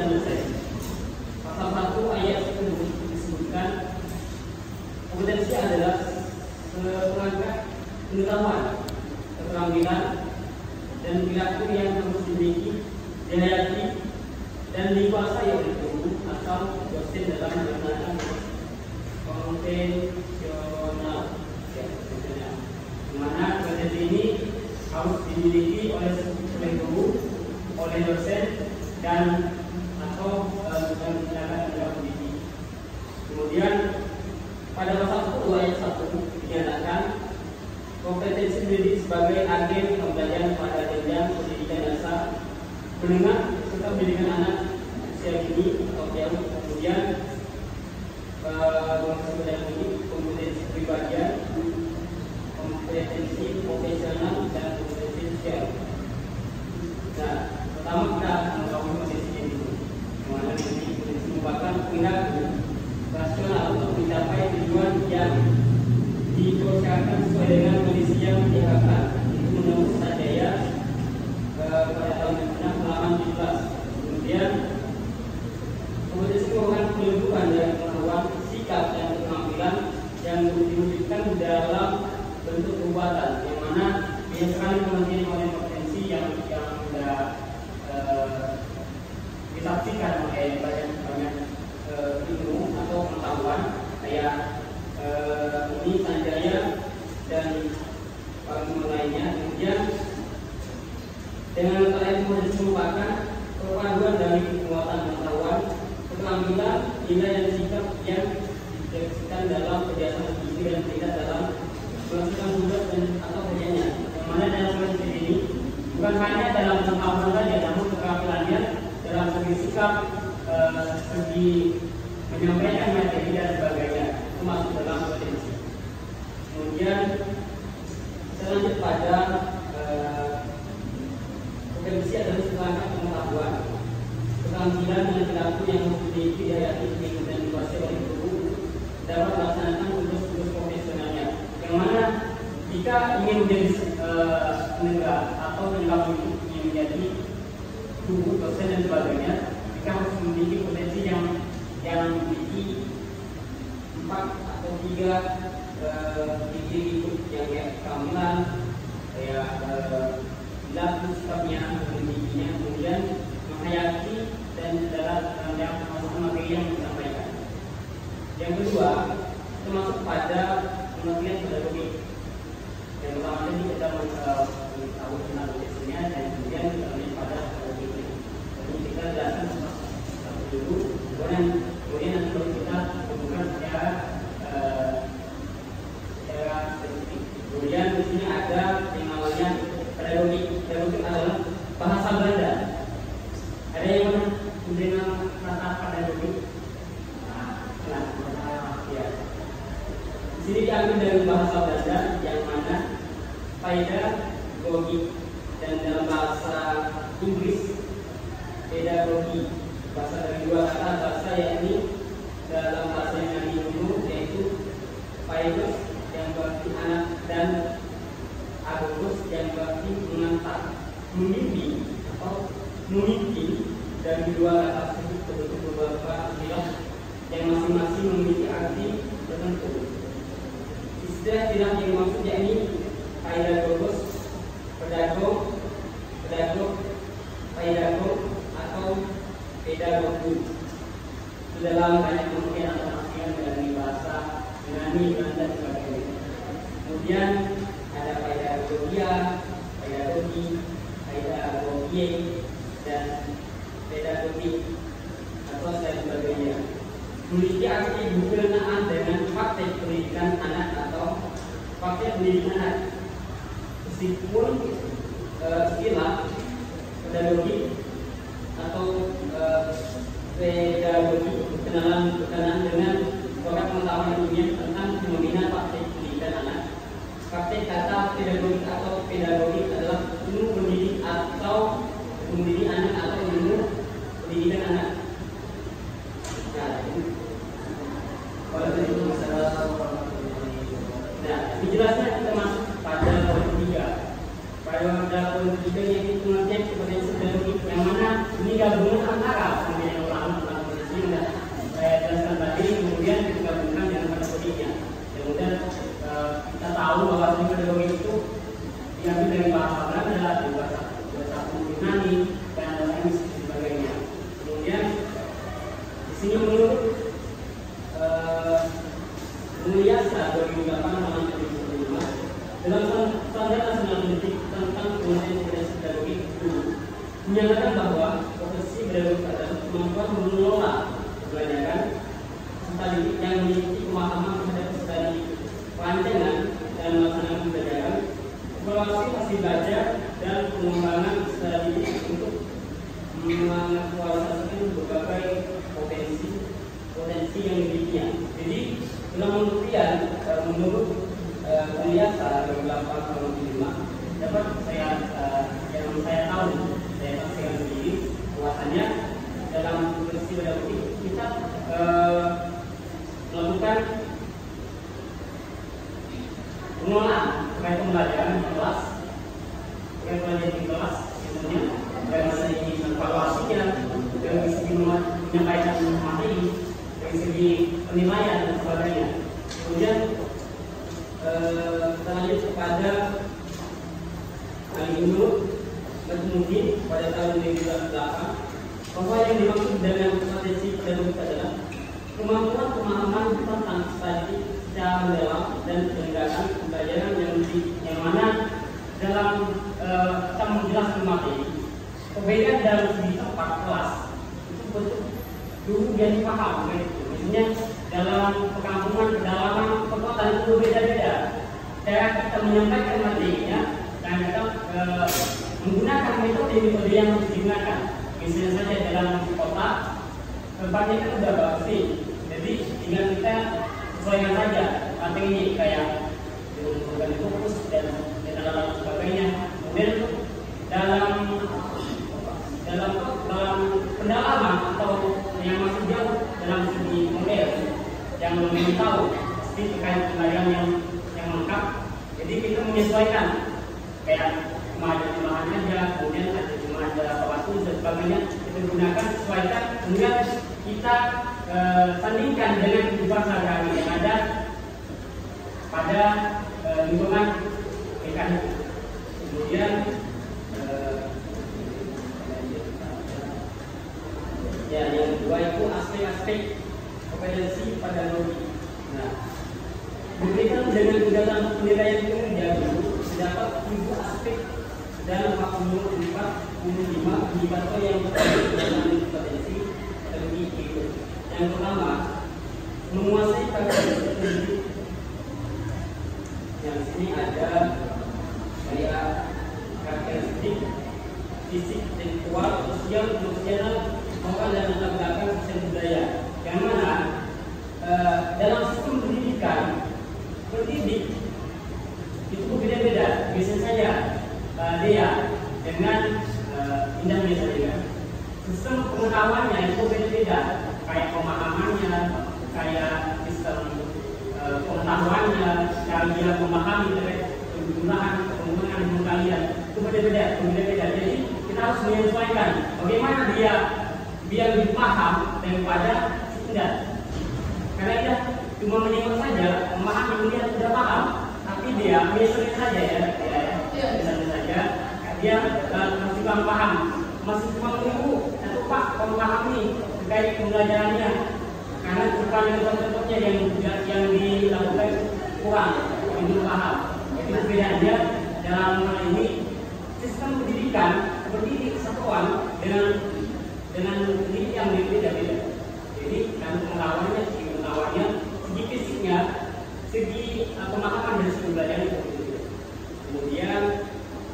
dan dosen. Pasal 1 ayat 10 disebutkan kompetensi adalah perangkat pengetahuan, keterampilan, dan perilaku yang harus dimiliki, dihayati, dan dikuasai oleh guru atau dosen dalam melaksanakan konvensional. Di mana kompetensi ini harus dimiliki oleh guru, oleh dosen, dan atau bukan tindakan tindakan pendidik. Kemudian pada pasal 10 ayat 1 dinyatakan kompetensi pendidik sebagai agen pembelajaran pada jenjang pendidikan dasar, menengah, serta pendidikan anak usia dini atau jauh. Kemudian kompetensi pribadian, kompetensi profesional, dan kompetensi sosial. Nah, pertama kita akan mengetahui kompetensi ini, dimana ini merupakan perilaku rasional untuk mencapai tujuan yang diproseskan sesuai dengan kondisi yang diharapkan. Itu menurut Sadaya pada tahun yang pernah halaman 17. Kemudian kompetensi merupakan penunjukan dari pengetahuan, sikap, dan keterampilan yang diwujudkan dalam bentuk perbuatan, yang mana biasanya kemudian oleh kompetensi yang sudah disaksikan oleh banyak ilmu atau pengetahuan kayak ini Sanjaya dan para lainnya. Kemudian dengan metode itu merupakan perpaduan dari kekuatan pengetahuan, keterampilan, nilai, dan sikap yang dijelaskan dalam kebiasaan diri dan tidak dalam melakukan tugas dan atau kerjanya. Yang mana dalam kondisi ini bukan hanya dalam pengetahuan saja, namun keterampilannya dalam segi sikap, segi menyampaikan materi dan sebagainya, itu masuk dalam kompetensi. Kemudian selanjut pada kompetensi adalah setelahnya pengetahuan, keterampilan, dan perilaku yang harus dimiliki, dihayati, dan dikuasai oleh guru dapat melaksanakan tugas-tugas profesionalnya. Yang mana jika ingin menjadi penegak atau penegak hukum, ingin menjadi guru, dosen, dan sebagainya, kita harus memiliki kompetensi yang memiliki 4 atau 3 ciri hidup yang kayak keterampilan, kayak perilaku, sikapnya, memilikinya, kemudian menghayati dan dalam materi yang disampaikan. Yang kedua, termasuk pada pengertian pedagogi. Yang pertama tadi kita tahu tentang kompetensinya, dan kemudian kita melihat pada pedagoginya. Jadi kita jelaskan satu dulu, kemudian nanti kalau kita hubungkan secara spesifik. Kemudian di sini ada yang namanya pedagogi. Pedagogi adalah bahasa Belanda. Ada yang mana menerima kata pedagogi? Ya. Di sini diambil dari bahasa Belanda yang mana pedagogi, dan dalam bahasa Inggris pedagogi, bahasa dari 2 kata bahasa, yakni dalam bahasa yang dari dulu yaitu pedagogus yang berarti anak, dan agogos yang berarti mengantar, membimbing atau memimpin. Dari 2 kata tersebut terbentuk beberapa istilah yang masing-masing memiliki arti tertentu. Istilah yang dimaksud yakni pedagogos, pedagog, pedagog, atau pedagogu. Itu dalam banyak kemungkinan atau maksudnya dari bahasa Yunani, Belanda, dan sebagainya. Kemudian ada pedagogia, pedagogi, pedagogie, dan pedagogi atau sebagainya. Memiliki arti berkenaan dengan praktek pendidikan anak atau praktek pendidikan anak. Meskipun istilah pedagogi atau pedagogi berkenaan dengan produk pengetahuan ilmiah tentang fenomena praktek pendidikan anak. Praktek kata pedagogi atau pedagogi adalah ilmu pendidik atau mendidik anak atau ilmu pendidikan anak. Nah, dijelaskan kita masuk pada poin 3. Pada poin 3 yaitu pengertian kompetensi pedagogi, yang mana ini gabungan antara pendidikan Sini menurut Mulyasa 2008 halaman 75 dalam standar nasional pendidik tentang penguasaan kompetensi pedagogik guru menyatakan bahwa kompetensi pedagogik adalah kemampuan mengelola pembelajaran serta didik yang memiliki pemahaman terhadap peserta didik, perancangan dan melaksanakan pembelajaran, evaluasi hasil belajar dan pengembangan peserta didik untuk mengaktualisasikan berbagai potensi yang dimilikinya. Jadi dalam penelitian menurut Mulyasa 2008 dapat yang saya tahu, saya saksikan sendiri bahwasannya dalam kompetensi pedagogik kita melakukan pengelolaan terkait pembelajaran di kelas, misalnya dari segi evaluasinya, dari segi menyampaikan materi, dari segi penilaian dan sebagainya. Kemudian kita lanjut kepada Ali Nur mungkin pada tahun 2008 bahwa yang dimaksud dengan kompetensi pedagogik adalah kemampuan pemahaman tentang studi secara mendalam dan penyelenggaraan pembelajaran yang mana dalam kita menjelaskan materi perbedaan dalam segi tempat kelas itu betul dulu dia dipaham gitu. Misalnya dalam perkampungan, pedalaman, perkotaan itu berbeda-beda. Cara kita menyampaikan materinya dan kita menggunakan metode yang harus digunakan. Misalnya saja dalam kota tempatnya kan sudah bagus, jadi tinggal kita sesuaikan saja materinya kayak dengan fokus dan sebagainya. Kemudian dalam pendalaman atau yang masih jauh dalam segi model yang lebih tahu pasti terkait pembelajaran yang lengkap. Jadi kita menyesuaikan kayak cuma ada tambahan aja, kemudian cuma ada waktu dan sebagainya kita gunakan, sesuaikan, kemudian kita sandingkan dengan kehidupan sehari-hari yang ada pada lingkungan PKI. Kemudian ya, yang kedua itu aspek-aspek kompetensi pedagogik. Nah, berkaitan dengan kegiatan penilaian kinerja guru terdapat 7 aspek dalam 45 indikator yang terkait dengan kompetensi pedagogik itu. Yang pertama, menguasai karakteristik. Yang sini ada kayak karakteristik fisik, intelektual, sosial, emosional, maupun dan latar belakang sosial budaya. Yang mana dalam sistem pendidikan pendidik itu berbeda-beda. Misalnya saja dia dengan Indah misalnya sistem pengetahuannya itu beda-beda, kayak pemahamannya, kayak sistem pengetahuannya, cara dia memahami penggunaan kalian itu beda-beda. Jadi kita harus menyesuaikan bagaimana dia biar lebih paham daripada tidak. Karena dia cuma menyimak saja, memahami, kemudian sudah paham, tapi dia misalnya saja misalnya saja dia masih kurang paham, masih cuma menunggu atau Pak memahami terkait pembelajarannya, karena contoh-contohnya yang dilakukan kurang, belum paham. Itu bedanya dalam hal ini sistem pendidikan mendidik satuan dengan pendidik yang berbeda-beda. Jadi kan pengetahuannya, segi fisiknya, segi pemahaman dan segi belajar itu berbeda. Kemudian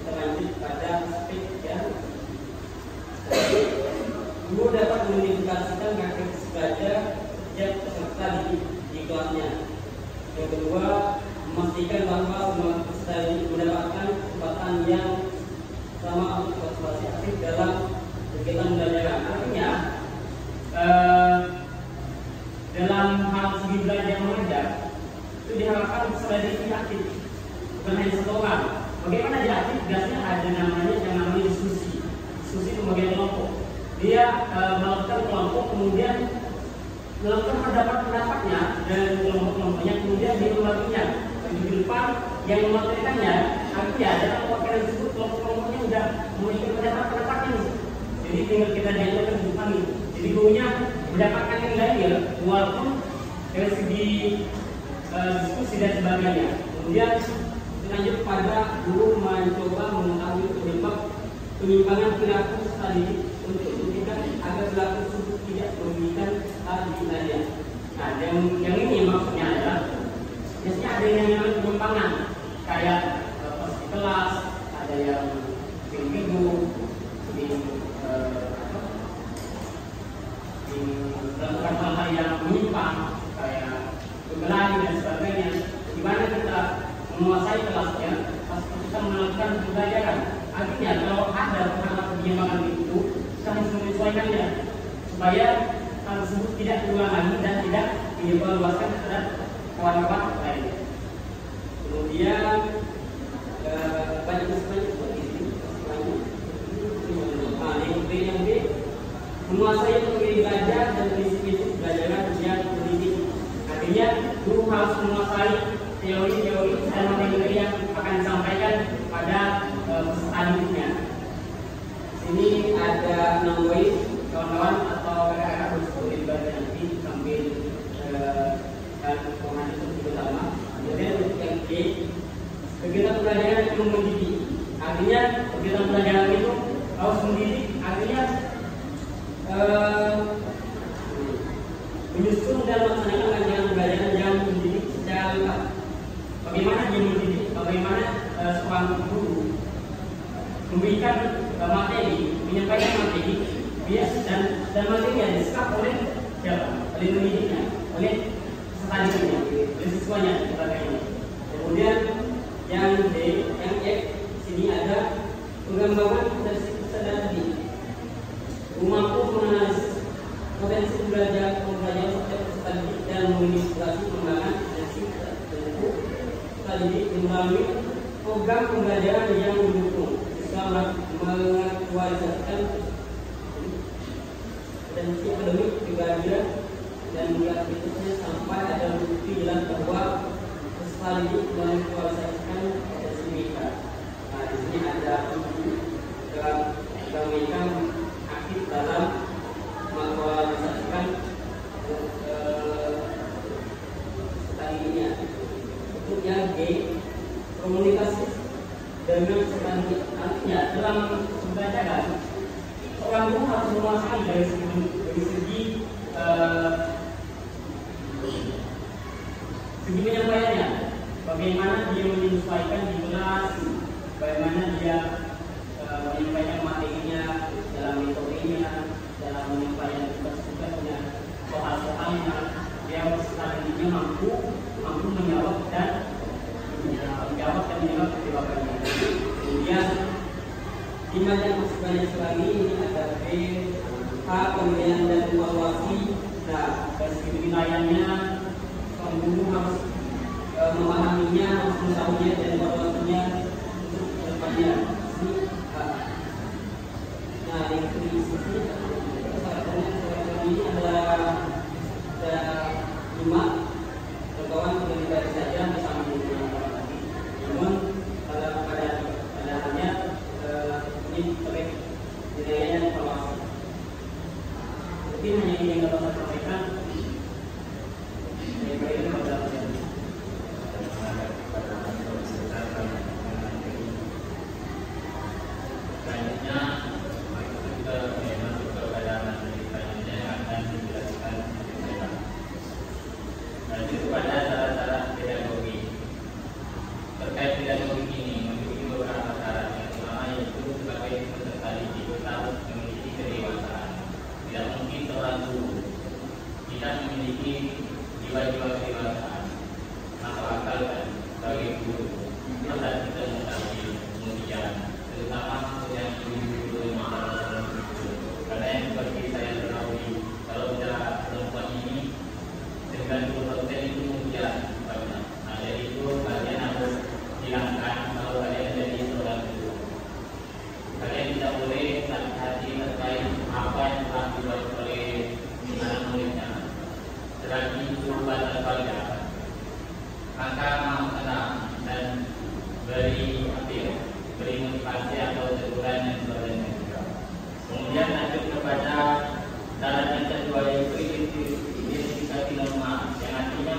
kita lanjut pada aspek yang guru dapat mengindikasikan karakteristik belajar setiap peserta di kelasnya. Yang kedua, memastikan bahwa semua peserta mendapatkan kesempatan yang sama untuk partisipasi aktif dalam kegiatan pembelajaran. Artinya dalam hal segi belajar mengajar itu diharapkan peserta didik aktif, bukan hanya satu orang. Bagaimana dia aktif? Biasanya ada yang namanya diskusi pembagian kelompok. Dia melakukan kelompok, kemudian melakukan pendapatnya dan kelompok-kelompoknya, kemudian dia membaginya di depan yang mematerikannya. Artinya dalam wakil tersebut kelompok-kelompoknya sudah memiliki pendapatnya. Jadi tinggal kita diajarkan di depan ini. Jadi gurunya mendapatkan nilai diskusi dan sebagainya. Kemudian lanjut pada guru mencoba mengetahui penyebab penyimpangan perilaku peserta didik untuk mencegah agar perilaku tersebut tidak merugikan peserta didik lainnya. Nah, yang ini maksudnya adalah biasanya ada yang namanya penyimpangan, kayak pas di kelas ada yang bingung, melakukan hal-hal yang menyimpang, kayak berkelahi dan sebagainya. Di mana kita menguasai kelasnya, pas kita melakukan pembelajaran. Artinya kalau ada hal penyimpangan itu, kita harus menyesuaikannya supaya hal tersebut tidak terulang lagi dan tidak menyebarluaskan terhadap kawan-kawan lain. Kemudian banyak seperti ini. Yang B, menguasai materi belajar dan prinsip-prinsip pembelajaran yang pendidik. Artinya guru harus menguasai teori-teori dan materi yang akan disampaikan pada peserta didiknya. Sini ada 6 poin, kawan-kawan atau kakak-kakak boleh dibaca nanti sambil pemahaman itu bersama. Kemudian yang B, kegiatan pembelajaran yang mendidik. Artinya kegiatan pembelajaran itu harus mendidik. Artinya menyusun dan melaksanakan ajaran pembelajaran yang mendidik secara lengkap. Bagaimana dia mendidik? Bagaimana seorang guru memberikan materi, menyampaikan materi, dan materi yang diserap oleh siapa? Oleh pendidiknya, oleh peserta didiknya, oleh siswanya dan sebagainya. Kemudian yang D, yang F, sini ada pengembangan peserta didik. Mampu menganalisis potensi pembelajaran setiap peserta didik dan menginspirasi pengembangan potensi tertentu peserta didik melalui program pembelajaran yang mendukung, bisa mengaktualisasikan potensi akademik, kepribadian dan kreativitasnya sampai ada bukti jelas bahwa peserta didik mengaktualisasikan potensi mereka. Nah, di sini ada dalam mereka dalam mengaktualisasikan stadinya. Untuk yang G, komunikasi dengan strategi. Artinya dalam pembelajaran orang guru harus menguasai dari segi penyampaiannya, bagaimana dia menyesuaikan di kelas, bagaimana dia menyampaikan materinya, dalam metodenya, dalam menyampaikan tugas-tugasnya, soal-soalnya, dia peserta didiknya mampu menjawab dan menjawab jawabannya. Kemudian lima yang masih banyak lagi, ini ada B, H, penilaian dan evaluasi. Nah, dari segi penilaiannya, seorang guru harus memahaminya, harus mengetahuinya dan evaluasinya untuk kedepannya. Nah, di sini ini ada 5 kawan yang dibagi saja bersama dengan tadi. Namun pada halnya ini terkait penilaian dan evaluasi. Mungkin hanya ini yang dapat saya sampaikan. Baik, pada selanjutnya masuk kepada materi selanjutnya yang akan dijelaskan lanjut pada syarat-syarat pedagogi. Terkait pedagogi ini memiliki beberapa syarat. Yang pertama yaitu sebagai peserta didik harus memiliki kedewasaan. Tidak mungkin seorang guru tidak memiliki jiwa-jiwa kedewasaan. Masuk akal kan sebagai guru masa kita mengetahui kemudian terutama yang guru mahal karena yang seperti saya ketahui kalau sudah perempuan ini 90% itu muda. Nah, jadi itu kalian harus hilangkan kalau kalian jadi seorang guru. Kalian tidak boleh sakit hati terkait apa yang telah dibuat oleh anak muridnya. Selagi itu batal pajak, maka mau tenang dan beri motivasi atau teguran yang sebagainya. Kemudian lanjut kepada syarat yang kedua yaitu identifikasi norma, yang artinya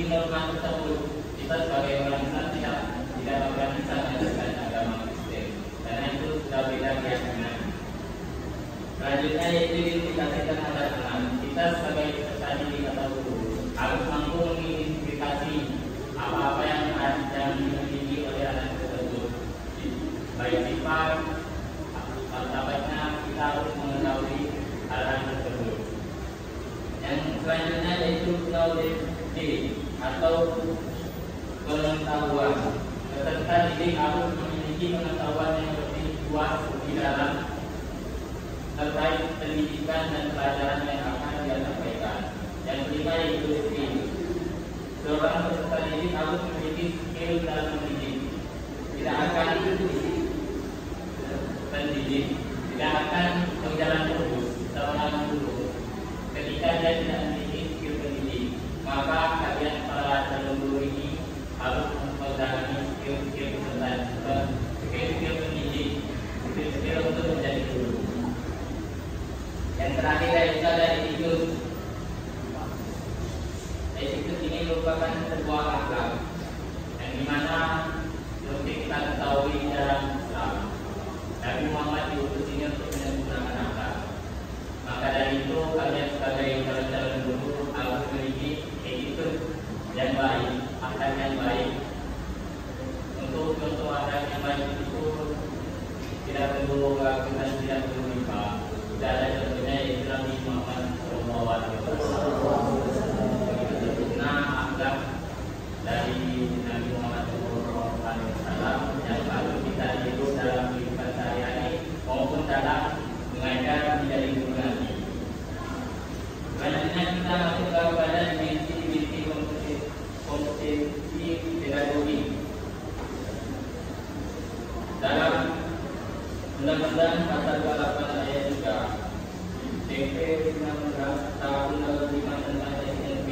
norma tersebut. Kita sebagai orang Islam tidak bakalan bisa menjalankan agama Kristen, karena itu sudah beda keyakinan. Selanjutnya yaitu diindikasikan ada 6. Kita sebagai peserta didik atau guru harus mampu mengidentifikasi apa-apa yang dimiliki oleh anak tersebut, baik sifat, martabatnya. Kita harus mengetahui hal-hal tersebut. Yang selanjutnya yaitu knowledge atau pengetahuan. Peserta didik harus memiliki pengetahuan yang lebih luas di dalam terkait pendidikan dan pelajaran yang akan dia sampaikan. Yang kelima yaitu skill. Seorang peserta didik harus memiliki skill dalam mendidik. Tidak akan pendidik, tidak akan berjalan lurus seorang guru ketika dia tidak memiliki skill pendidik. Maka kalian para calon guru ini harus memperdalam skill pendidik, skill untuk menjadi guru. Yang terakhir yaitu ada etikus. Etikus ini merupakan sebuah akhlak yang dimana seperti kita ketahui dalam Islam, Nabi Muhammad diutus ini untuk menyempurnakan akhlak. Maka dari itu kalian sebagai calon guru harus memiliki etikus yang baik, akhlak yang baik. Untuk contoh akhlak yang baik itu tidak perlu ragu dan tidak perlu riba. Tidak ada contohnya yaitu Nabi Muhammad SAW. Begitu sempurna akhlak dari Nabi Muhammad SAW yang harus kita hidup dalam kehidupan sehari-hari maupun dalam mengajar menjadi guru nanti. Selanjutnya kita masuk kepada dimensi kompetensi pedagogi. Dalam Undang-Undang Pasal 28 ayat 3 PP 19 tahun 2005 tentang SMP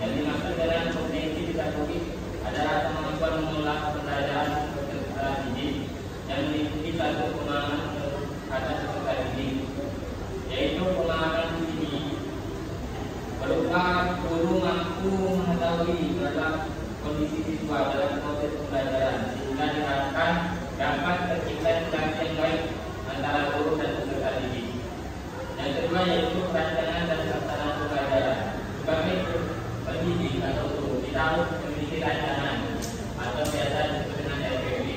yang dimaksud dengan kompetensi pedagogi adalah kemampuan mengolah pembelajaran peserta didik yang meliputi satu pemahaman terhadap peserta didik, yaitu pemahaman di sini berupa guru mampu mengetahui dalam kondisi siswa dalam proses pembelajaran sehingga diharapkan dapat tercipta interaksi yang baik antara guru dan peserta didik. Yang kedua yaitu perancangan dan pelaksanaan pembelajaran. Sebagai pendidik atau guru kita harus memiliki rancangan atau biasa disebut dengan RPP.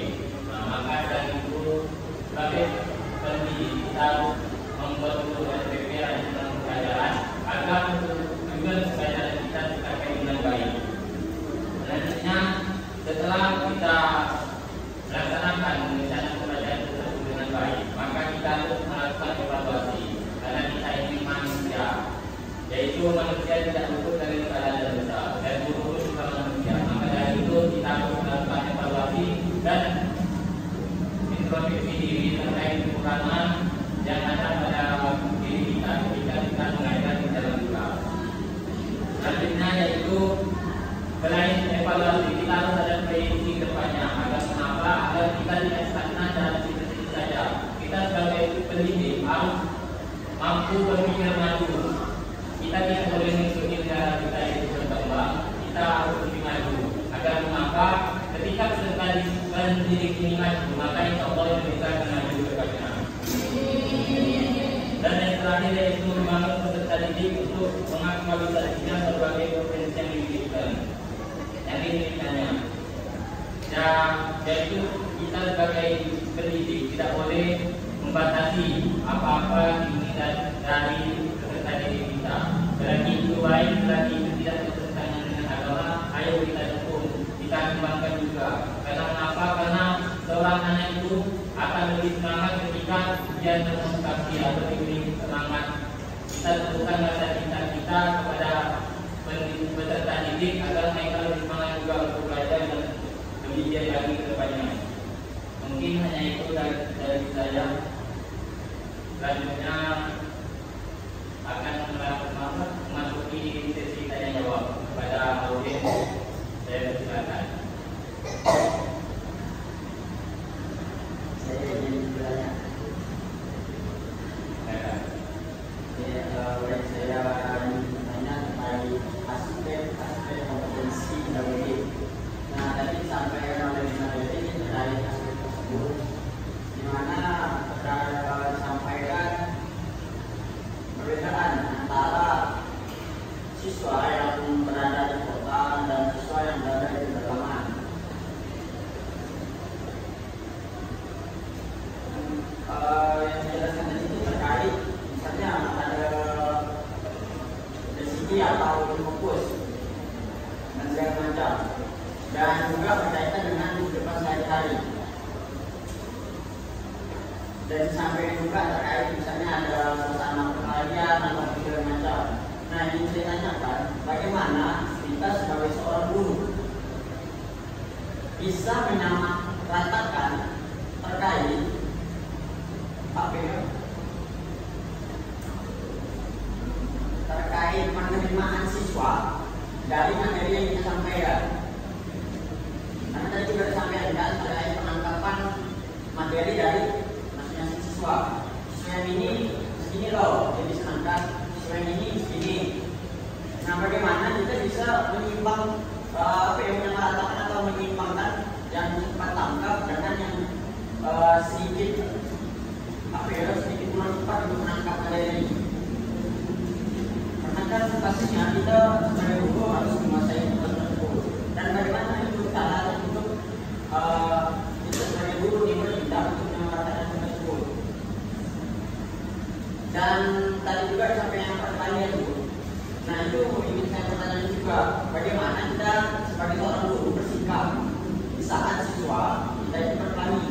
Maka dari itu sebagai pendidik kita harus membuat dulu RPP rancangan pembelajaran agar tujuan pembelajaran kita tercapai dengan baik. Selanjutnya setelah kita melaksanakan rencana pembelajaran tersebut dengan baik, maka kita harus melakukan evaluasi karena kita ini manusia, yaitu manusia tidak luput dari kesalahan dan dosa, dan guru juga manusia. Maka dari itu kita harus melakukan evaluasi dan introspeksi diri terkait kekurangan yang ada pada diri kita ketika kita mengajar di dalam kelas. Selanjutnya yaitu selain evaluasi kita harus ada prediksi depannya agar kita tidak stagnan dalam situ-situ saja. Kita sebagai pendidik harus mampu berpikir maju. Kita tidak boleh mengikuti negara kita itu berkembang. Kita harus lebih maju. Agar mengapa ketika peserta pendidik ini maju, maka insya Allah Indonesia akan maju depannya. Dan yang terakhir yaitu membangun peserta didik untuk mengaktualisasikan berbagai potensi yang dimilikikan. Yaitu kita sebagai pendidik tidak boleh membatasi apa-apa diinginkan dari peserta didik kita. Selagi itu baik, selagi itu tidak bertentangan dengan agama, ayo kita dukung, kita kembangkan juga. Karena mengapa? Karena seorang anak itu akan lebih semangat ketika dia termotivasi atau diberi semangat. Kita tentukan rasa cinta kita kepada peserta didik agar mereka lebih semangat juga untuk belajar dan lebih giat lagi ke depannya. Mungkin hanya itu dari saya. Selanjutnya akan memasuki sesi tanya jawab kepada audiens. Saya persilakan. Saya ingin bertanya. Saya ingin bertanya terkait aspek kompetensi segala macam, dan juga berkaitan dengan kehidupan sehari-hari. Dan sampai juga terkait misalnya ada suasana kebahagiaan atau segala macam. Nah, ini saya tanyakan, bagaimana kita sebagai seorang guru bisa menyamaratakan terkait terkait penerimaan siswa dari materi yang kita sampaikan. Karena tadi juga disampaikan terkait penangkapan materi dari masing-masing siswa. Siswa yang ini segini loh, jadi sedangkan siswa yang ini segini. Nah, bagaimana kita bisa menyimpang menyamaratakan atau menyimpangkan yang cepat tangkap dengan yang sedikit sedikit kurang cepat untuk menangkap materi. Karena kan pastinya kita sebagai guru harus menguasai tugas tersebut. Dan bagaimana itu cara untuk kita sebagai guru kita untuk menyamaratakan tugas tersebut. Dan tadi juga sampai yang pertanyaan itu. Nah, itu ingin saya pertanyaan juga, bagaimana kita sebagai seorang guru bersikap di saat siswa kita itu berkelahi.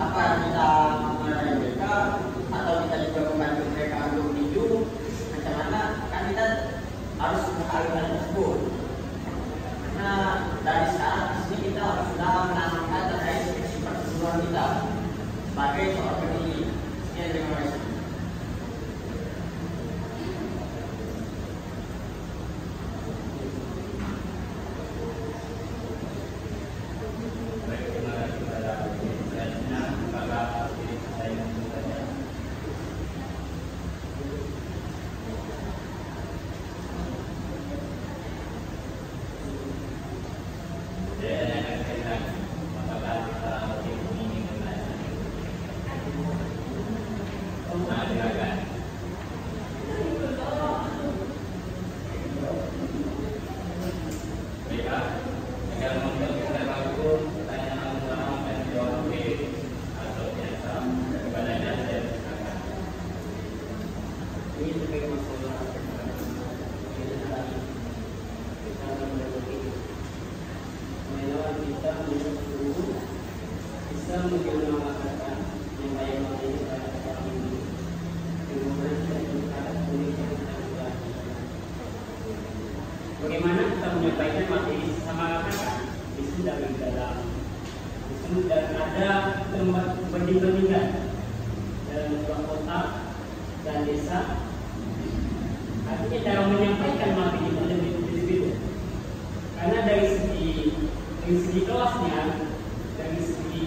Apa kita memarahi mereka atau kita juga membantu mereka untuk menuju macam mana? Kan kita harus menghargai tersebut. Karena dari sekarang di sini kita harus sudah menanamkan terkait sifat keseluruhan kita sebagai seorang pendidik. Sekian, terima kasih. Bagaimana kita menyampaikan materi sama rekan di sini dari dalam dan ada perbandingan dalam dua kota dan desa. Artinya cara menyampaikan materi itu lebih berbeda. Karena dari segi kelasnya, dari segi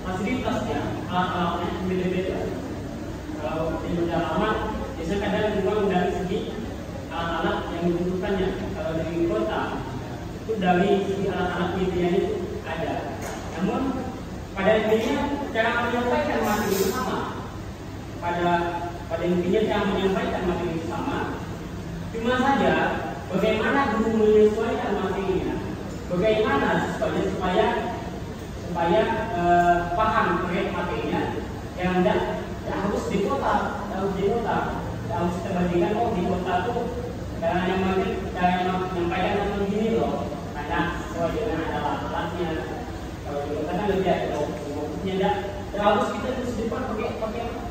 fasilitasnya, alat-alatnya beda-beda. Kalau di pedalaman biasanya kadang dibuang dari segi alat-alat yang dibutuhkannya. Kalau dari kota itu dari segi alat-alat media itu ada. Namun pada intinya cara menyampaikan materi itu sama. Pada intinya cara menyampaikan materi itu sama. Cuma saja bagaimana guru menyesuaikan materinya, bagaimana supaya paham terkait materinya yang tidak harus di kota, harus kita bandingkan di kota tuh cara menyampaikan atau begini loh, karena sesuai dengan ada alat-alatnya. Kalau di kota kan lebih ada fokusnya, tidak harus kita terus depan pakai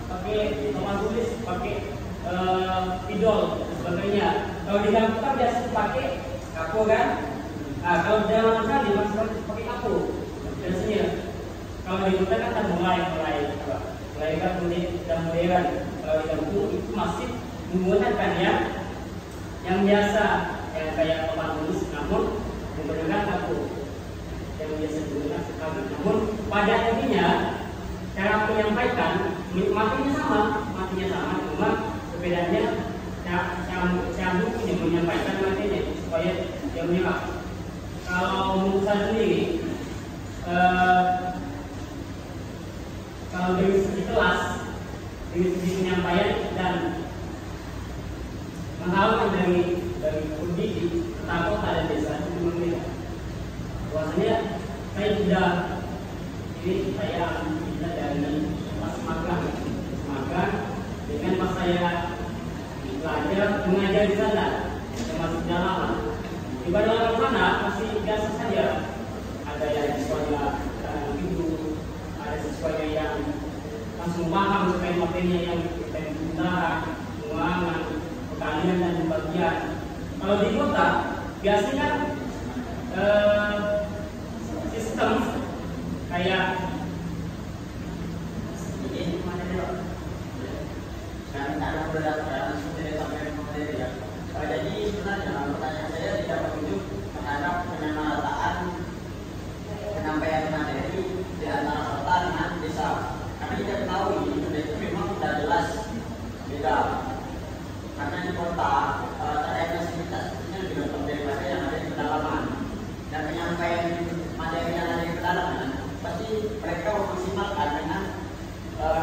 papan tulis, pakai spidol dan sebagainya. Kalau di kampung kan biasa pakai kapo kan. Nah, kalau di dalam sekali masih pakai kapo biasanya. Kalau di kota kan mulai kan dan modern. Kalau di kampung itu masih menggunakan yang biasa kayak papan tulis, namun menggunakan kapo yang biasa digunakan sekali. Namun pada intinya cara menyampaikan matinya sama, cuma perbedaannya cara yang menyampaikan materinya supaya dia menyerap. Kalau menurut saya sendiri, kalau dari segi kelas, dari segi penyampaian dan menghalalkan dari pendidik tentang kota dan desa itu berbeda. Bahwasanya saya tidak dari pas magang dengan pas saya belajar mengajar di sana, saya masih dalam Di badan mana masih biasa saja. Ada yang siswanya gitu, ada siswanya yang langsung paham terkait materinya yang terkait penggunaan, pengulangan, pertanian dan pembagian. Kalau di kota biasanya sistem kayak ini mana dulu? Dan cara berdasarkan sumber sampai materi ya. Jadi sebenarnya pertanyaan saya tidak merujuk terhadap penyamaran penyampaian materi di antara kota dengan desa. Karena kita ketahui itu memang sudah jelas beda. Karena di kota terkait fasilitasnya lebih lengkap daripada yang ada di pedalaman. Dan penyampaian materi yang ada di pedalaman pasti mereka memaksimalkan dengan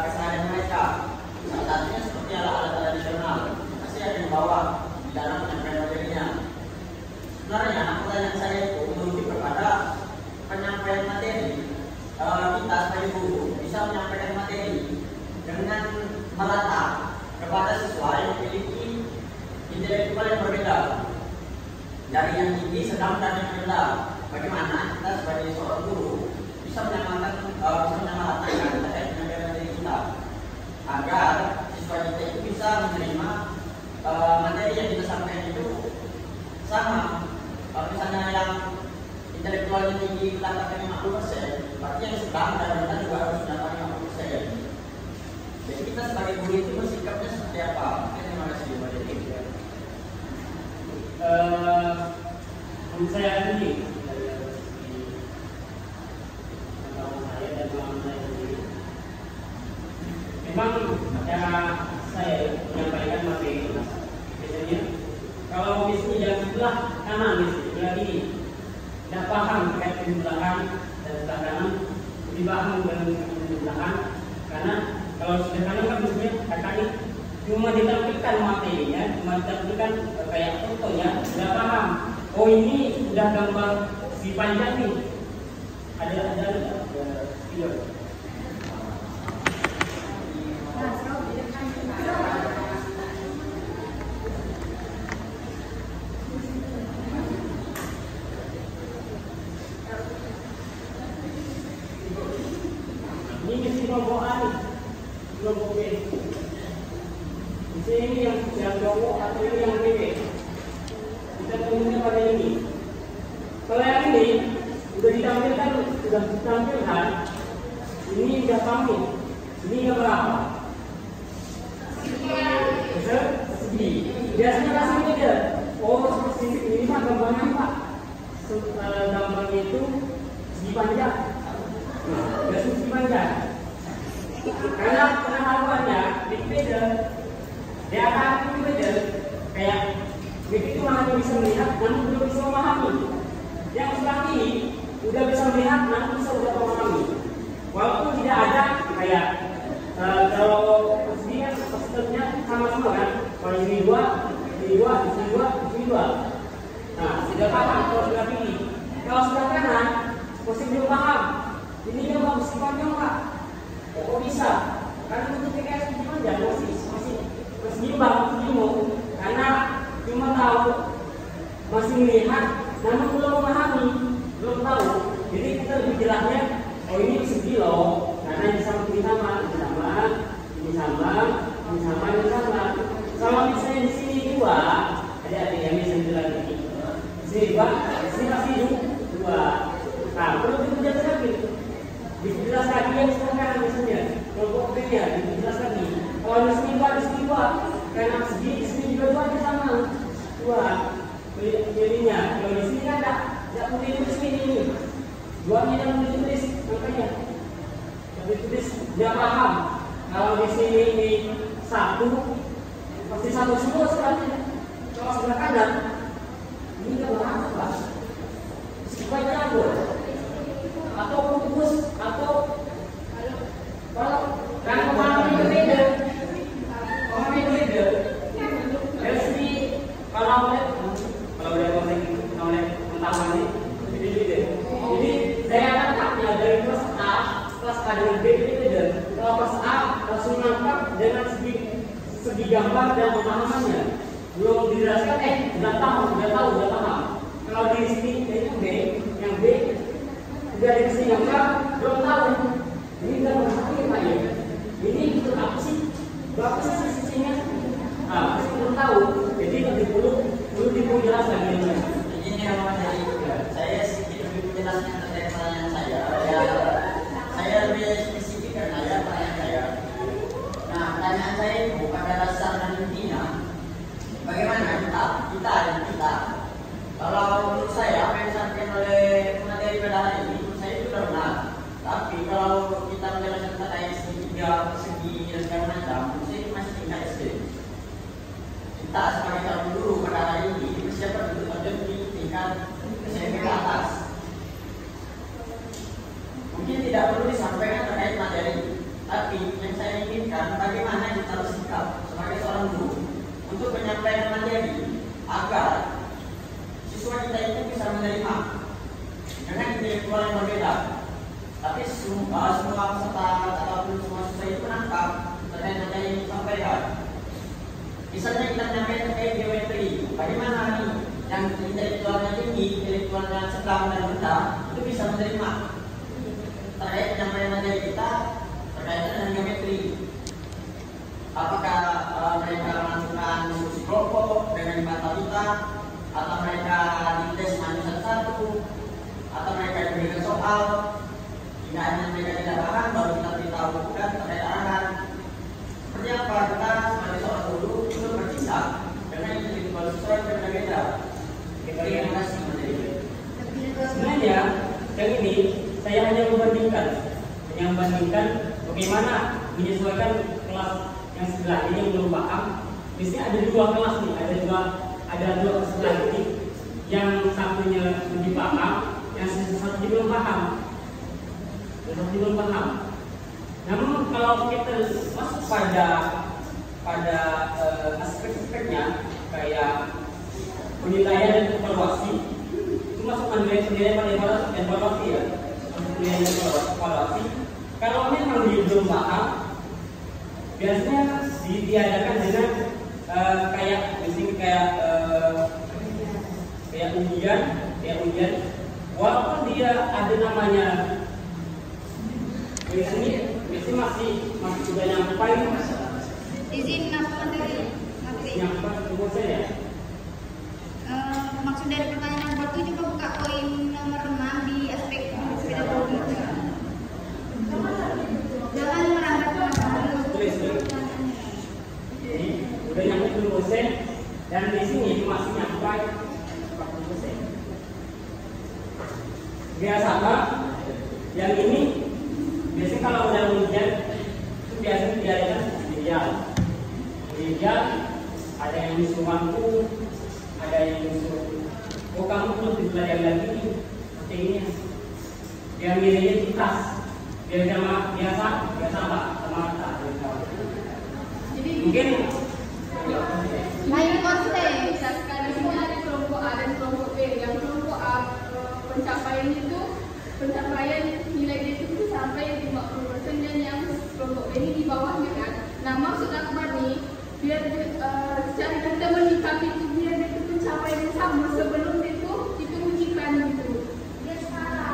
keseharian mereka. Salah satunya seperti alat-alat tradisional pasti ada yang bawa di dalam penyampaian materinya. Sebenarnya pertanyaan saya itu merujuk kepada penyampaian materi. Kita sebagai guru bisa menyampaikan materi dengan merata kepada siswa yang memiliki intelektual yang berbeda, dari yang tinggi, sedang dan yang rendah. Bagaimana kita sebagai seorang guru bisa menyamaratakan terkait penyampaian materi kita agar siswa kita itu bisa menerima materi yang kita sampaikan itu sama. Misalnya yang intelektualnya tinggi mendapatkan 50%, berarti yang sedang dan rendah juga harus mendapatkan 50%. Jadi kita sebagai guru itu bersikapnya seperti apa? Terima kasih Pak Jadi. Menurut saya sendiri, saya dan teman saya sendiri, memang cara saya menyampaikan materi biasanya kalau misalnya yang sebelah kanan misalnya ini tidak paham terkait pembelahan dan sebelah kanan lebih paham dengan pembelahan, karena kalau sebelah kanan kan misalnya kakaknya cuma ditampilkan materinya, cuma ditampilkan kayak fotonya, sudah paham. Oh ini sudah gambar si panjang nih. Ada video. Ini mesti kelompok A nih, kelompok B. Di sini yang kelompok atau ini yang B. Kita temukan pada ini. Kalau yang ini sudah ditampilkan, ini sudah kami. Ini yang berapa? Segi. Biasanya kasih beda. Oh, ini mah gambarnya Pak. Gambarnya itu segi panjang. Segi panjang. Karena haluannya beda. Dia akan beda. Kayak begitu hanya bisa melihat, namun belum bisa memahami. Yang sebelah kiri udah bisa melihat, namun bisa udah memahami. Walaupun tidak ada kayak kalau sini kan sistemnya sama-sama kan. Kalau ini dua, ini dua, ini dua, ini dua. Nah, sudah paham kalau sebelah kiri. Kalau sebelah kanan, masih belum paham. Ini dia bagus panjang Pak. Kok bisa? Karena untuk TKS panjang masih nyimbang, bingung. Karena cuma tahu, masih melihat, namun belum memahami, belum tahu. Jadi kita lebih jelasnya, oh ini segi loh, karena ini sama, ini sama, ini sama, ini sama, ini sama, ini sama. Kalau misalnya di sini dua, ada yang bisa bilang ini. Di sini dua, di sini pasti dua. Nah, perlu dijelaskan lagi. Dijelas lagi yang sekarang misalnya, kelompok B-nya dijelas lagi. Kalau di sini dua, karena segi di sini juga dua sama. Dua jadinya. Kalau di sini kan tidak boleh tulis ini. Dua ini tidak boleh tulis, makanya boleh tulis dia paham. Kalau di sini ini satu, pasti satu semua sekali. Kalau sebelah kanan ini tidak berapa Pak. Supaya jago atau putus atau kalau kan pemahaman berbeda. Pemahaman berbeda. Dari sini kalau udah oleh pertama ini beda. Jadi saya tangkapnya dari kelas A dengan B beda. Kalau kelas A langsung nangkap dengan segi gambar dan pemahamannya. Belum dijelaskan, udah tahu, udah paham. Kalau ke atas. Mungkin tidak perlu disampaikan terkait materi, tapi yang saya inginkan bagaimana kita bersikap sebagai seorang guru untuk menyampaikan materi agar siswa kita itu bisa menerima dengan intelektual yang berbeda. Tapi semua peserta ataupun semua siswa itu menangkap terkait materi yang disampaikan. Misalnya kita menyampaikan terkait geometri, bagaimana nih yang intelektualnya tinggi, intelektualnya sedang dan rendah itu bisa menerima terkait penyampaian materi kita berkaitan dengan geometri. Apakah mereka melakukan diskusi kelompok dengan matematika, atau mereka dites maju satu-satu, atau mereka diberikan soal hingga akhirnya mereka tidak paham baru kita beritahu dan terkait arahan. Seperti apa kita sebagai seorang guru untuk bertindak dengan intelektual siswa yang berbeda-beda. Terima kasih materi. Sebenarnya yang ini saya hanya membandingkan bagaimana menyesuaikan kelas yang sebelah ini yang belum paham. Di sini ada dua kelas nih, ada dua sebelah ini, yang satunya lebih paham, yang satunya belum paham. Namun kalau kita masuk pada aspek-aspeknya kayak penilaian dan evaluasi, itu masuk penilaian pada evaluasi ya. Penilaian dan evaluasi. Kalau memang dia belum paham, biasanya diadakan dengan kayak ujian, walaupun dia ada namanya biasanya masih sudah nyampe. Izin materi. Nyampe ke saya. Maksud dari pertanyaan yang buat itu coba buka poin nomor 6 di aspek pedagogi. Jangan merangkap Jadi udah nyampe 20% dan di sini masih nyampe 40%. Biasanya yang ini biasanya kalau udah ujian itu biasanya diadakan ideal, ada yang disuruh mampu, ada yang disuruh kamu perlu dipelajari lagi seperti ini, biar nilainya tuntas, biar biasa lah sama jadi mungkin lain konsep. Sekarang ini ada kelompok A dan kelompok B. Yang kelompok A pencapaian nilai dia itu sampai 50%, dan yang kelompok B ini di bawahnya kan. Nah, maksud akbar nih biar cara kita menyikapi itu biar dia itu pencapaian yang sama sebelum itu ujikan gitu.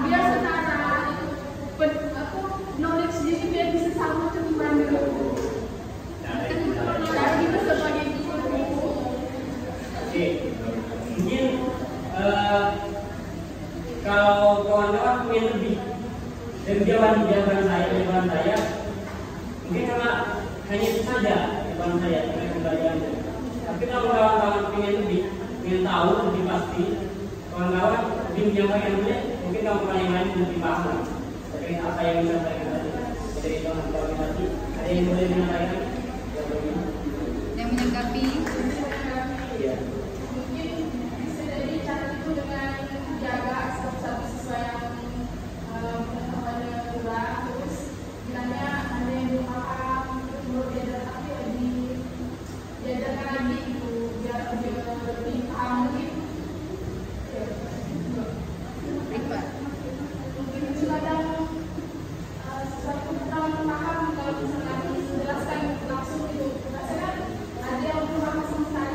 Biar setara knowledge dia biar bisa sama cemburan dulu. Cara kita sebagai guru. Oke, mungkin kalau kawan-kawan punya lebih dan jawaban saya mungkin karena hanya itu saja jawaban saya pembelajarannya. Tapi kalau kawan-kawan ingin lebih, ingin tahu lebih pasti, kawan-kawan lebih menyampaikan mungkin kawan-kawan yang lain lebih paham terkait apa yang disampaikan tadi. Jadi kawan-kawan tadi ada yang boleh menyampaikan Yang menyikapi Mungkin bisa jadi cara itu dengan jaga satu siswa yang pengetahuannya kurang, terus bilangnya ada yang belum paham, terus baru diajar tapi diajarkan lagi gitu biar lebih paham mungkin. Mungkin kadang sesuatu kurang paham kalau misalnya dijelaskan langsung gitu, rasanya ada yang belum paham sama saya.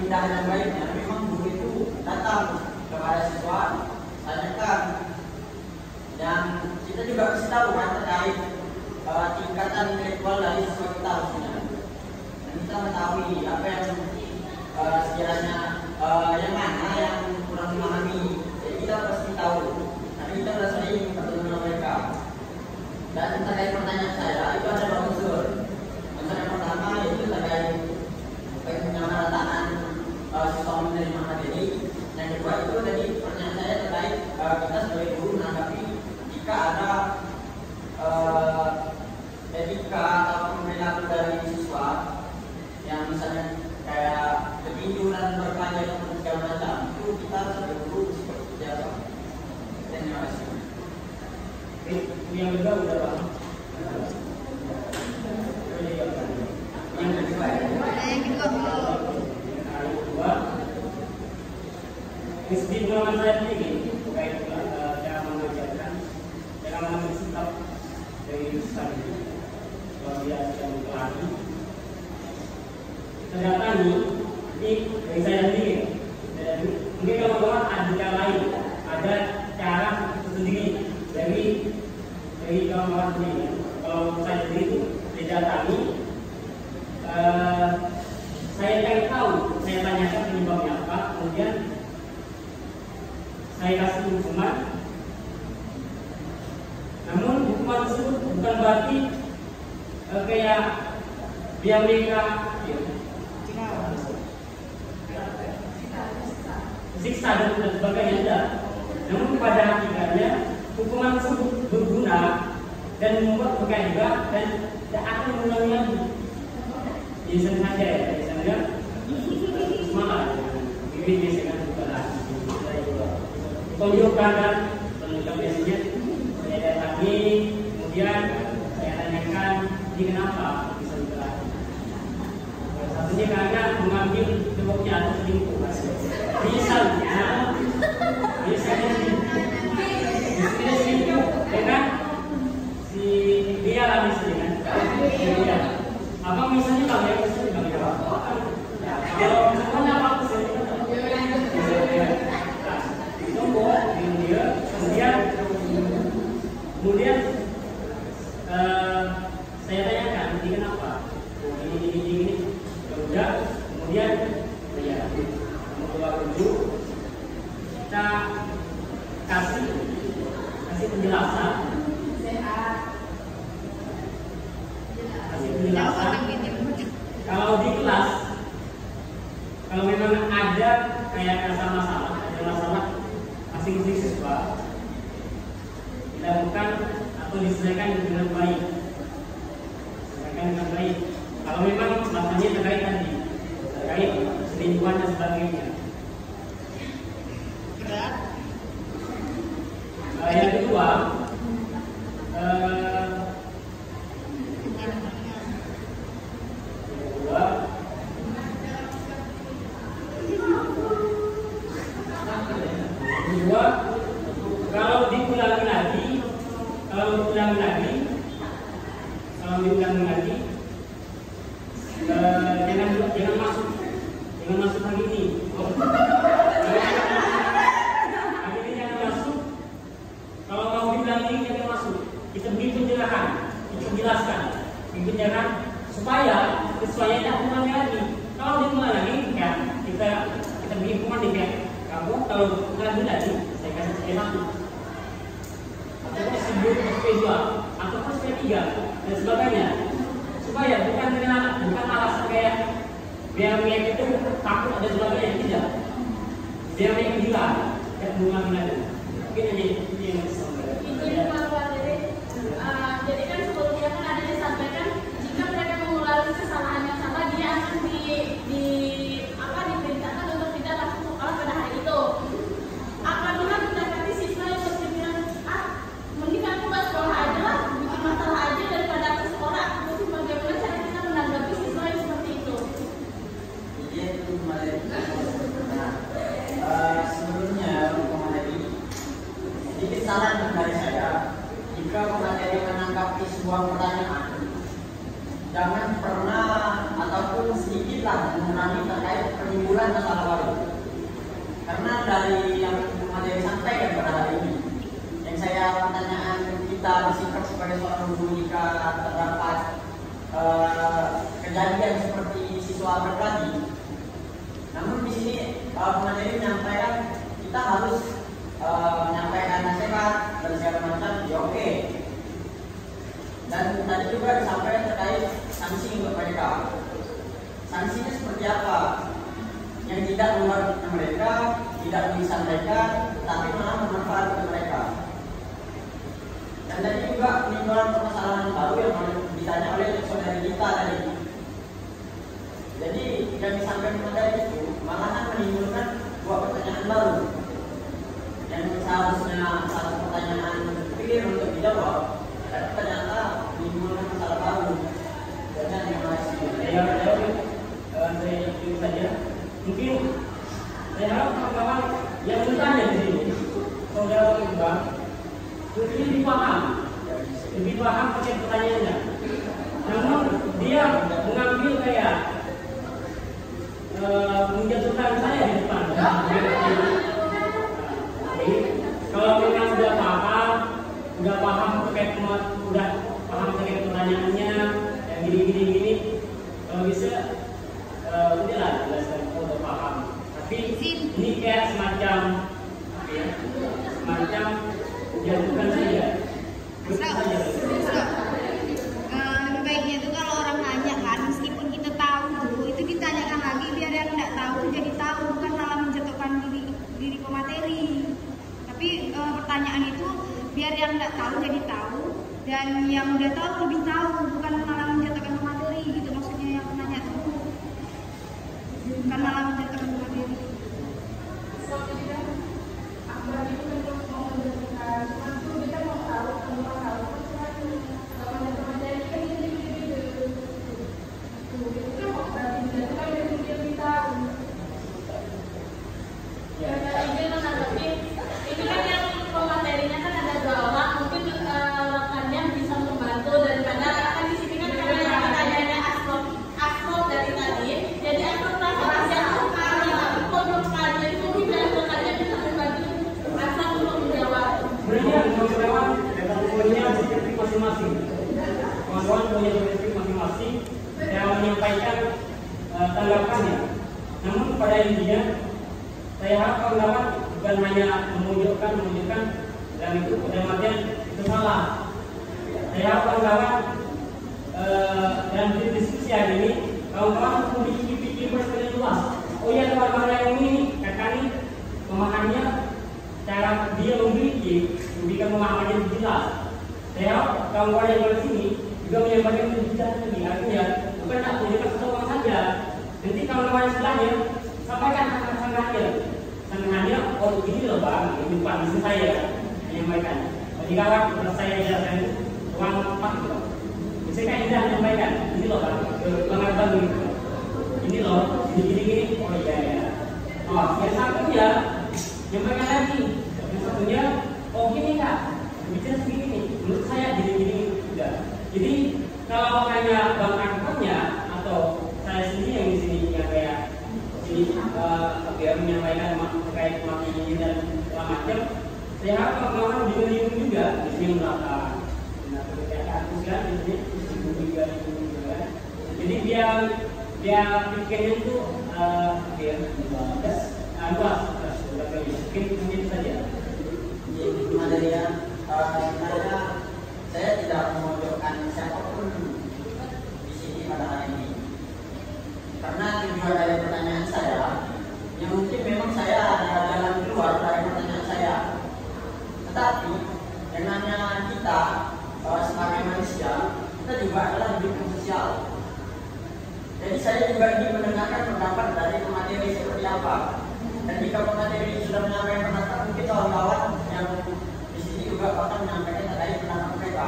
pemindahan yang baiknya memang guru itu datang kepada siswa, tanyakan. Dan kita juga mesti tahu kan terkait tingkatan intelektual dari siswa kita harusnya. Dan kita mengetahui apa yang sekiranya yang mana yang kurang memahami. Jadi kita pasti tahu. Karena kita sudah sering bertemu dengan mereka. Dan terkait pertanyaan saya itu ada dua unsur. Unsur yang pertama yaitu terkait penyamarataan siswa menerima materi. Yang kedua itu tadi pertanyaan saya terkait kita sebagai guru menanggapi jika ada etika atau perilaku dari siswa yang misalnya kayak ketinju dan berkelahi atau segala macam, itu kita sebagai guru seperti apa? Terima kasih. Yang kedua udah paham. Yang kedua di pengalaman saya sendiri terkait cara mengajarkan, cara mengambil sikap dari ustaz itu kalau dia sedang berkelahi. Ternyata ini dari saya sendiri. Mungkin kalau ada cara lain, ada cara tersendiri dari kawan-kawan sendiri. Kalau saya sendiri itu didatangi, saya cari tahu, saya tanyakan penyebabnya apa, kemudian saya kasih hukuman. Namun hukuman tersebut bukan berarti kayak biar mereka siksa dan sebagainya, tidak. Namun pada hakikatnya hukuman tersebut berguna dan membuat mereka juga dan tidak akan mengulangi lagi. Jadi sengaja ya, misalnya semangat. Ini biasanya bukan lagi. Tunjukkan dan menunjukkan biasanya saya datangi, kemudian saya tanyakan ini kenapa bisa berkelahi. Satunya karena mengambil ceboknya atau selingkuh. Misalnya selingkuh dengan si dia lah misalnya. Apa misalnya kalau yang misalnya bang ya? Kalau misalnya apa misalnya? Kemudian saya tanyakan ini kenapa? Ini udah. Kemudian ya keluar dulu, kita kasih penjelasan. Kasih penjelasan. Kalau di kelas, kalau memang ada kayak masalah masing-masing siswa, dilakukan atau diselesaikan dengan baik. Kalau memang masalahnya terkait selingkuhan dan sebagainya. Yang kedua, kalau diulangi lagi, jangan masuk lagi ini. Lagi jangan masuk. Kalau mau diulangi jangan masuk. Kita beri penjelasan, supaya sesuai tidak ulangi lagi. Kalau diulangi lagi, ya kita beri hukuman nih ya. Kamu kalau ulangi lagi, saya kasih skema atau sebelum SP2 atau SP3 dan sebagainya, supaya bukan alasan kayak biar mereka itu takut ada sebagainya, tidak. Biar mereka gila dan mengulangi lagi. Mungkin ini yang jadi kan sebelumnya kan ada disampaikan jika mereka mengulangi kesalahan yang sama dia akan diperintahkan untuk tidak masuk sekolah pada hari itu. Apabila mendapati siswa yang berpikiran mending aku nggak sekolah aja lah, bikin masalah aja daripada aku sekolah. Terus bagaimana cara kita menanggapi siswa yang seperti itu? Jadi itu kembali. Sebelumnya pemateri, sedikit saran dari saya, jika pemateri menanggapi sebuah pertanyaan, jangan pernah ataupun sedikit kesulitan mengurangi terkait penimbulan masalah baru. Karena dari yang materi sampaikan pada hari ini, yang saya pertanyaan kita bersikap sebagai seorang guru jika terdapat kejadian seperti siswa berkelahi. Namun di sini materi menyampaikan kita harus menyampaikan nasihat dan segala macam, ya oke. Dan tadi juga disampaikan terkait sanksi untuk mereka. Sanksinya seperti apa? Yang tidak merugikan mereka, tidak menyiksa mereka, tapi malah bermanfaat untuk mereka. Dan tadi juga penimbulan permasalahan baru yang ditanya oleh saudari kita tadi. Jadi yang disampaikan materi itu malahan menimbulkan dua pertanyaan baru. Yang seharusnya satu pertanyaan clear untuk dijawab, tapi ternyata menimbulkan masalah baru. Dan yang masih saya jawab saja. Mungkin saya harap kawan-kawan yang bertanya di sini, saudara Iqbal, lebih paham pakai pertanyaannya. Namun dia mengambil kayak menjatuhkan saya di depan. Jadi kalau memang sudah paham terkait udah paham terkait pertanyaannya, yang gini, kalau bisa udahlah jelaskan udah paham. Tapi ini kayak semacam jatuhkan saja. Lebih baiknya itu kalau orang nanya kan, meskipun kita tahu tuh, itu ditanyakan lagi biar yang nggak tahu tuh jadi tahu, bukan malah menjatuhkan diri pemateri. Tapi pertanyaan itu biar yang nggak tahu jadi tahu, dan yang udah tahu lebih tahu, bukan malah menjatuhkan pemateri gitu. Maksudnya yang nanya tuh bukan malah menjatuhkan pemateri. Soalnya Akbar itu memang mau menjatuhkan, cuma kita mau tahu kalau materi kan ini itu kan mau berarti menjatuhkan dari dia tahu. Ya ini kan nanti ini kan yang pematerinya kan ada dua orang, mungkin rekannya bisa membantu daripada kan di sini kan karena pertanyaannya asal dari tadi, jadi aku rasa aja kalau kalian itu tidak rekannya bisa membantu asal untuk menjawab. Sebenarnya kawan-kawan punya perspektif masing-masing. Kawan-kawan punya perspektif masing-masing yang menyampaikan tanggapannya. Namun pada intinya saya harap kawan-kawan bukan hanya menunjukkan dan itu pada artian itu salah. Saya harap kawan-kawan dalam diskusi hari ini kawan-kawan harus memikir perspektif luas. Oh ya kawan-kawan yang ini kakak ini pemahamannya cara dia memberikan pemahaman yang jelas. Saya harap kawan-kawan yang di sini juga menyampaikan lebih jelas lagi. Artinya bukan tak menunjukkan satu orang saja. Nanti kawan-kawan yang sebelahnya sampaikan sangannya, oh begini loh bang, ini bukan bisnis saya menyampaikan. Jadi kawan saya jelaskan uang apa gitu. Saya kan indah menyampaikan, ini loh bang, bang gitu. Ini loh, gini, oh iya ya. Oh yang satunya nyampaikan lagi, yang satunya, oh gini kak, bicara segini nih, menurut saya gini udah. Jadi kalau hanya bang angkotnya atau saya sendiri yang di sini yang kayak ini biar menyampaikan terkait mati ini dan segala macam, saya harap kawan-kawan juga di sini belakang. Nah, ketika aku kan di sini juga. Jadi biar pikirnya itu biar luas. Mungkin saja. Materi saya tidak memojokkan siapapun di sini pada hari ini. Karena tujuan dari pertanyaan saya, yang mungkin memang saya ada jalan keluar dari pertanyaan saya. Tetapi dengannya kita sebagai manusia, kita juga adalah hidup sosial. Jadi saya juga ingin mendengarkan pendapat dari pemateri seperti apa. Dan jika pemateri sudah menyampaikan pendapat, mungkin kawan-kawan yang di sini juga akan menyampaikan terkait pendapat mereka.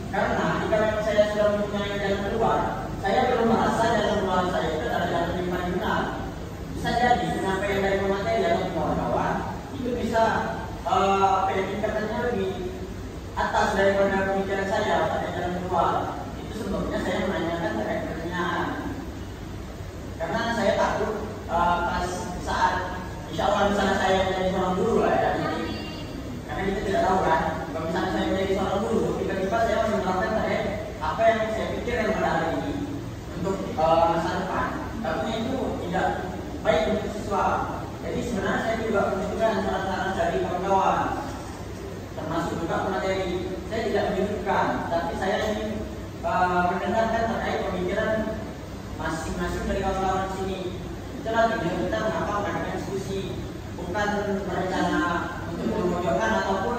Karena jika memang saya sudah mempunyai jalan keluar, saya belum merasa jalan keluar saya itu adalah jalan yang paling benar. Bisa jadi penyampaian dari pemateri atau kawan-kawan itu bisa tingkatannya lebih atas daripada pemikiran saya pada jalan keluar. Itu sebabnya saya menanyakan terkait pertanyaan. Karena tidak baik untuk siswa. Jadi sebenarnya saya juga menunjukkan saran-saran dari kawan-kawan, termasuk juga materi. Saya tidak menunjukkan, tapi saya ingin mendengarkan terkait pemikiran masing-masing dari kawan-kawan di sini. Itulah tujuan kita mengapa mengadakan diskusi, bukan berencana untuk memojokkan ataupun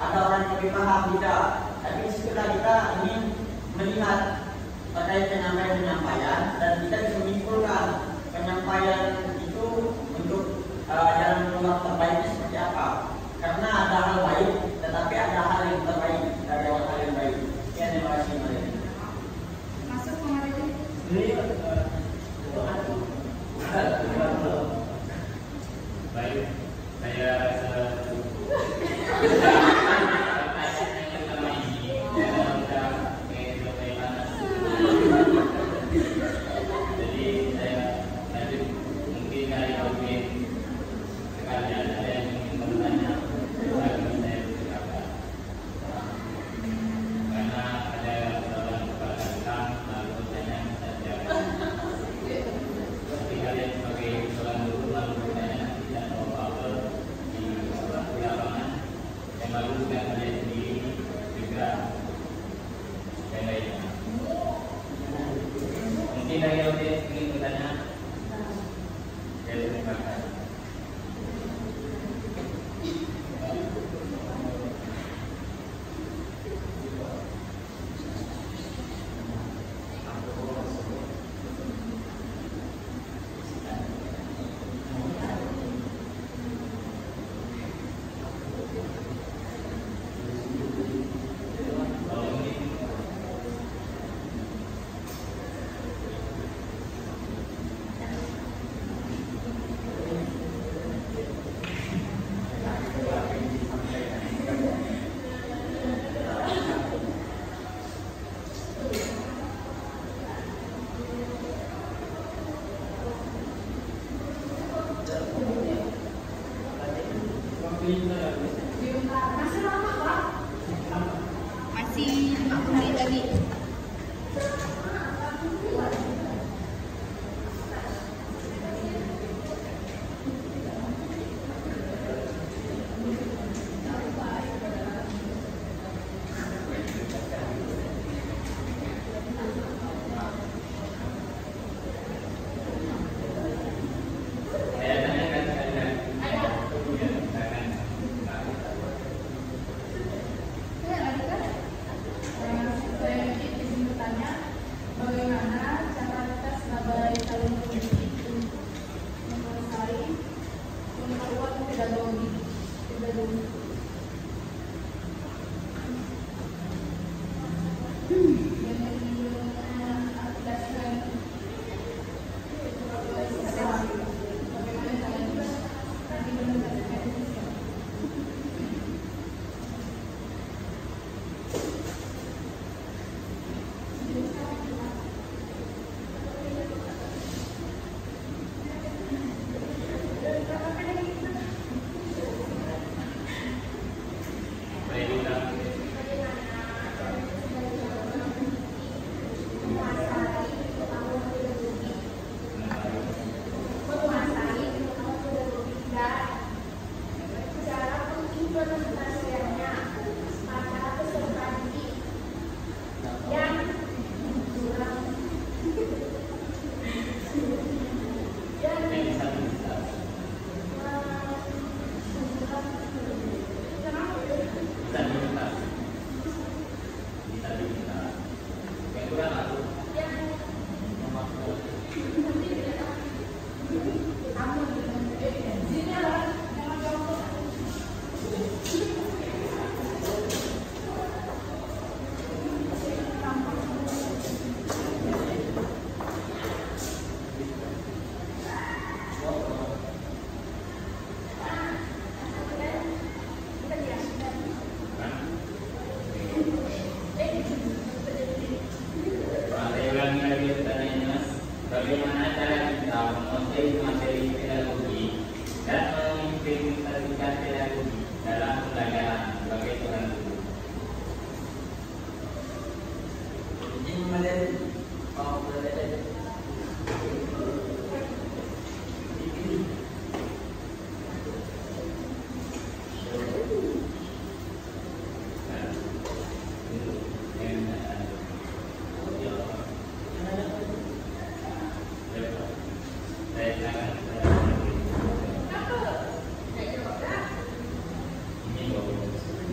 ada orang yang lebih paham, tidak. Tapi disitulah kita ingin melihat terkait penyampaian dan kita bisa menyimpulkan penyampaian itu untuk jalan keluar terbaiknya seperti apa. Karena ada hal baik, tetapi ada hal yang terbaik dari hal yang baik. Ya, terima kasih. Masuk kemarin. Baik, saya rasa jadi saya lanjut mungkin dari mungkin sekalian ada yang ingin bertanya lagi saya berkata karena ada orang berkata lalu bertanya saja tapi kalian sebagai seorang guru lalu bertanya tidak tahu apa di lapangan yang lalu juga kalian sendiri juga dan lainnya. Mungkin dari audiens ingin bertanya. Ya, terima kasih. Masih lama, Pak? Masih 5 menit lagi. Saya tanyakan sekali. Ya, silakan. Saya lagi kan? Saya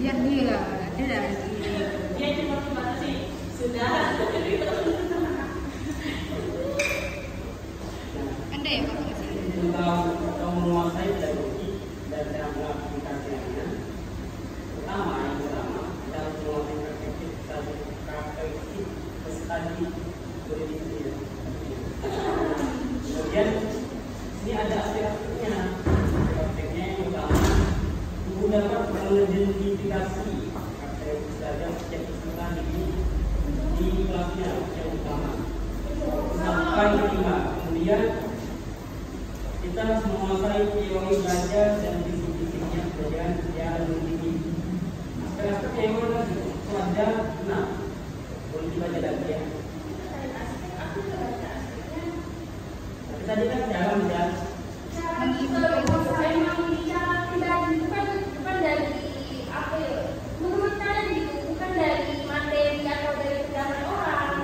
Lihat dia dari Dia cuma gimana sih? Sudah. ada ya Pak di sini. Untuk menguasai teknologi dan cara mengaplikasikannya, pertama kita harus menguasai karakteristik tadi politiknya. Kemudian ini ada aspek-aspeknya. Aspeknya yang pertama, guru dapat mengidentifikasi karakteristik dalam setiap peserta di kelasnya yang utama. Sampai kelima, kemudian kita harus menguasai teori belajar dan disiplin pembelajaran secara mendidik. Aspek-aspek yang ada 6. Boleh dibaca lagi ya. Tapi tadi kan dalam dan memang bicara pribadi bukan dari apa ya? Menurut kalian gitu, bukan dari materi atau dari pendapat orang.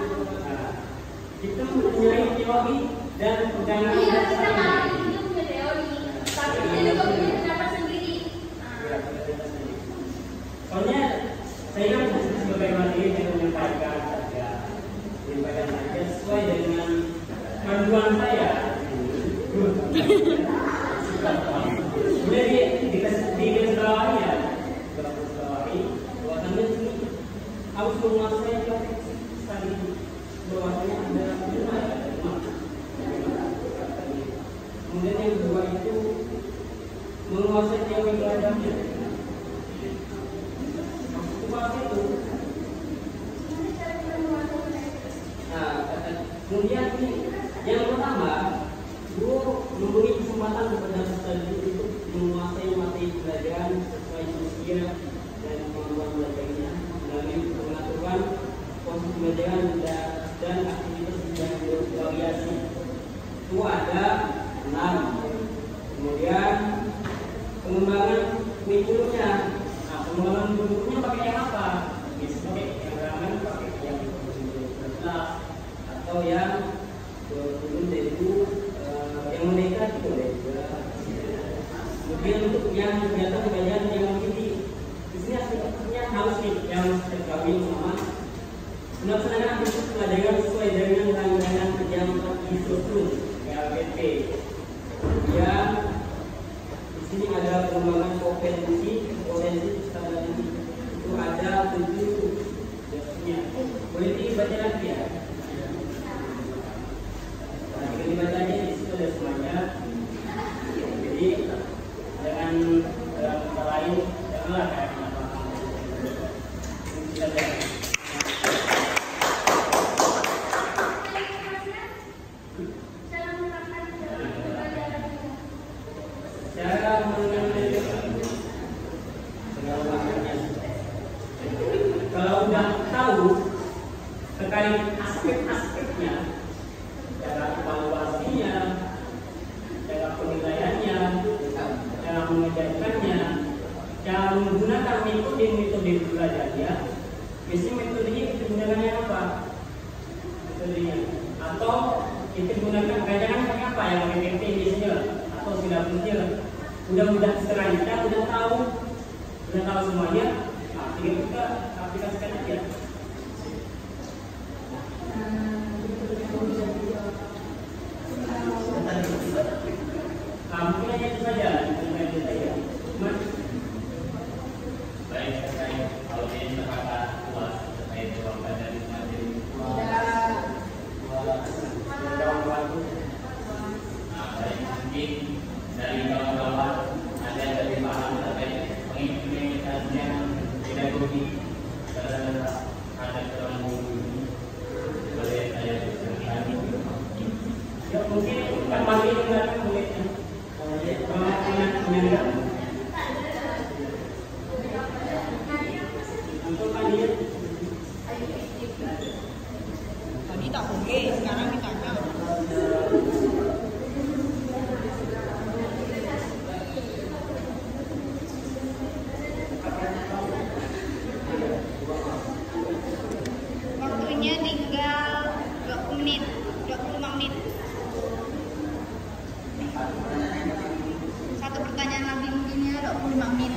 Kita mempunyai teori dan pegangan. Iya, kita nggak itu punya teori, tapi kita juga punya pendapat sendiri. Soalnya saya kan sebagai materi yang menyampaikan saja sesuai dengan panduan saya. Kemudian di bawah ya, bahwasannya ini harus menguasai tadi bahwasanya ada 5. Kemudian yang kedua itu menguasai teori belajarnya. Itu kemudian ini yang pertama, guru memberi kesempatan kepada peserta didik untuk menguasai materi pelajaran sesuai usia dan kemampuan belajarnya melalui pengaturan proses pembelajaran dan aktivitas yang bervariasi. Itu ada 6. Kemudian pengembangan kurikulumnya. Nah, pengembangan kurikulumnya pakai yang apa? Bisa pakai yang ramai, pakai yang berkelas atau yang kurikulum itu yang mereka itu boleh juga. Kemudian untuk yang kegiatan pembelajaran yang mungkin di sini aspek-aspeknya harus yang terkawin sama melaksanakan aktivitas pelajaran sesuai dengan rancangan yang disusun LPP. Kemudian di sini ada pengembangan potensi peserta didik itu ada 7 biasanya. Boleh dibaca lagi ya. Dibaca aja di situ ada semuanya. Jadi jangan dalam kata lain janganlah kayak apa. Kalau udah tahu terkait aspek-aspeknya, cara evaluasinya, cara penilaiannya, cara mengajarkannya, cara menggunakan metode belajarnya, biasanya metodenya kita gunakannya apa? Metodenya, atau kita gunakan kajian pakai apa ya? Pakai PP biasanya, atau sudah pentil. Udah setelah kita udah tahu semuanya, nah, tinggal kita aplikasikan aja. Mungkin hanya itu saja dengan saya. Baik, kalau ini terkata luas terkait jawaban dari materi. Baik, mungkin dari kawan-kawan ada yang lebih paham terkait pengimplementasian pedagogi terhadap keterangan guru ini. Boleh saya berikan. Ya mungkin kembali mendengarkan boleh. Tadi tak boleh, sekarang ditanya. Waktunya tinggal 25 menit. pertanyaan yang Satu pertanyaan lagi mungkin ya 25 menit